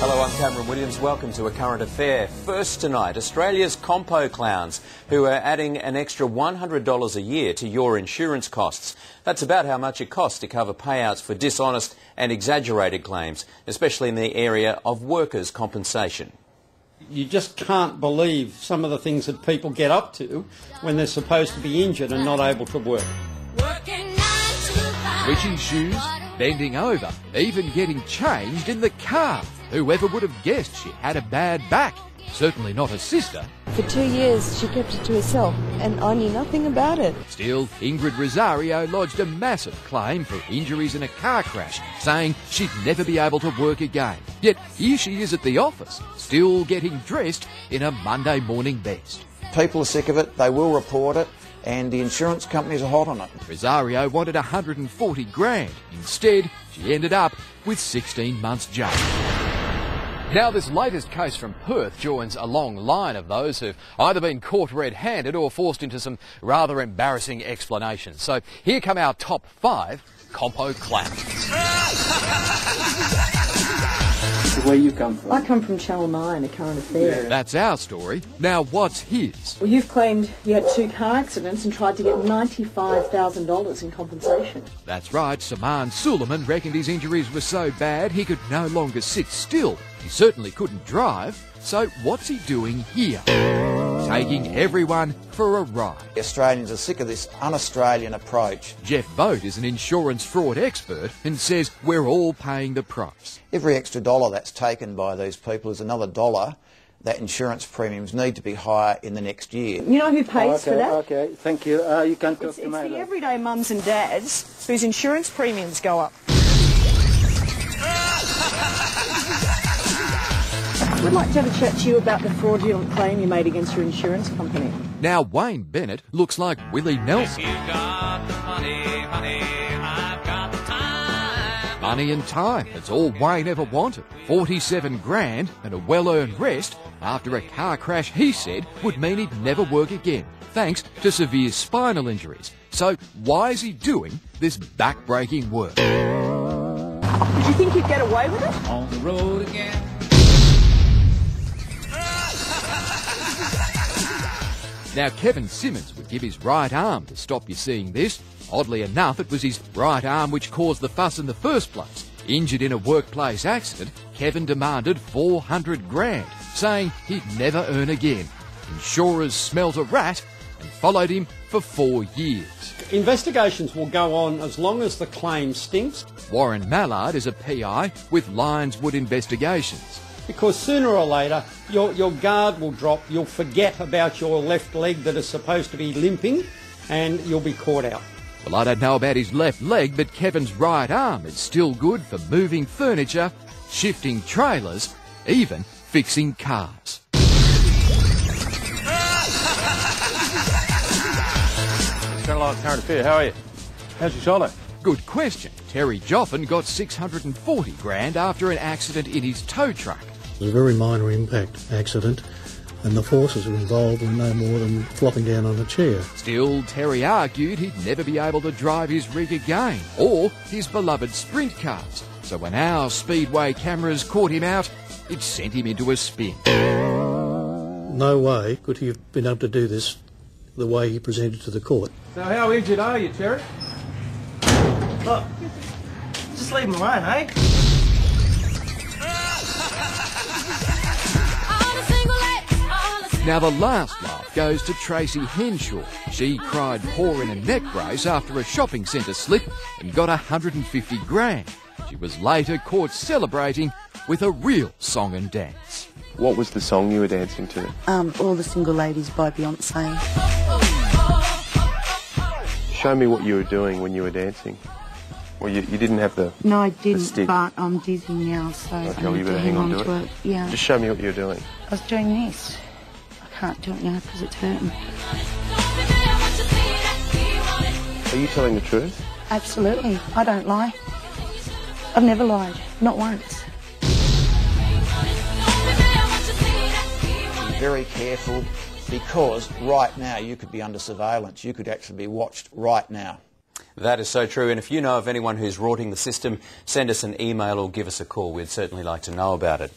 Hello, I'm Cameron Williams. Welcome to A Current Affair. First tonight, Australia's Compo Clowns, who are adding an extra $100 a year to your insurance costs. That's about how much it costs to cover payouts for dishonest and exaggerated claims, especially in the area of workers' compensation. You just can't believe some of the things that people get up to when they're supposed to be injured and not able to work. Switching shoes, bending over, even getting changed in the car. Whoever would have guessed she had a bad back? Certainly not her sister. For 2 years, she kept it to herself, and I knew nothing about it. Still, Ingrid Rosario lodged a massive claim for injuries in a car crash, saying she'd never be able to work again. Yet here she is at the office, still getting dressed in a Monday morning best. People are sick of it, they will report it, and the insurance companies are hot on it. Rosario wanted 140 grand. Instead, she ended up with 16 months jail. Now, this latest case from Perth joins a long line of those who've either been caught red-handed or forced into some rather embarrassing explanations. So here come our top 5 Compo Clowns. Where you come from? I come from Channel 9, A Current Affair. Yeah. That's our story. Now, what's his? Well, you've claimed you had 2 car accidents and tried to get $95,000 in compensation. That's right, Saman Suleiman reckoned his injuries were so bad he could no longer sit still. He certainly couldn't drive. So what's he doing here? Taking everyone for a ride. Australians are sick of this un-Australian approach. Jeff Boat is an insurance fraud expert and says we're all paying the price. Every extra dollar that's taken by these people is another dollar that insurance premiums need to be higher in the next year. You know who pays for that? Okay, thank you. You can talk to me. It's the everyday mums and dads whose insurance premiums go up. We'd like to have a chat to you about the fraudulent claim you made against your insurance company. Now Wayne Bennett looks like Willie Nelson. Money and time, it's all Wayne ever wanted. 47 grand and a well-earned rest after a car crash he said would mean he'd never work again, thanks to severe spinal injuries. So why is he doing this back-breaking work? Did you think you'd get away with it? On the road again. Now, Kevin Simmons would give his right arm to stop you seeing this. Oddly enough, it was his right arm which caused the fuss in the first place. Injured in a workplace accident, Kevin demanded 400 grand, saying he'd never earn again. Insurers smelt a rat and followed him for 4 years. Investigations will go on as long as the claim stinks. Warren Mallard is a PI with Lionswood Investigations. Because sooner or later, your guard will drop, you'll forget about your left leg that is supposed to be limping, and you'll be caught out. Well, I don't know about his left leg, but Kevin's right arm is still good for moving furniture, shifting trailers, even fixing cars. Channel 9 Current Affair, how are you? How's your shoulder? Good question. Terry Joffin got 640 grand after an accident in his tow truck. It was a very minor impact accident, and the forces involved were no more than flopping down on a chair. Still, Terry argued he'd never be able to drive his rig again, or his beloved sprint cars. So when our Speedway cameras caught him out, it sent him into a spin. No way could he have been able to do this the way he presented to the court. So how injured are you, Terry? Look, just leave him alone, eh? Now the last laugh goes to Tracy Henshaw. She cried poor in a neck brace after a shopping centre slip and got 150 grand. She was later caught celebrating with a real song and dance. What was the song you were dancing to? All the Single Ladies by Beyonce. Show me what you were doing when you were dancing. Well, you didn't have the No, I didn't, stick. but I'm dizzy now, so Okay, I well, need you to better hang on to to it. Yeah. Just show me what you were doing. I was doing this. I can't do it now because it's hurting. Are you telling the truth? Absolutely. I don't lie. I've never lied. Not once. Be very careful, because right now you could be under surveillance. You could actually be watched right now. That is so true, and if you know of anyone who's rorting the system, send us an email or give us a call. We'd certainly like to know about it.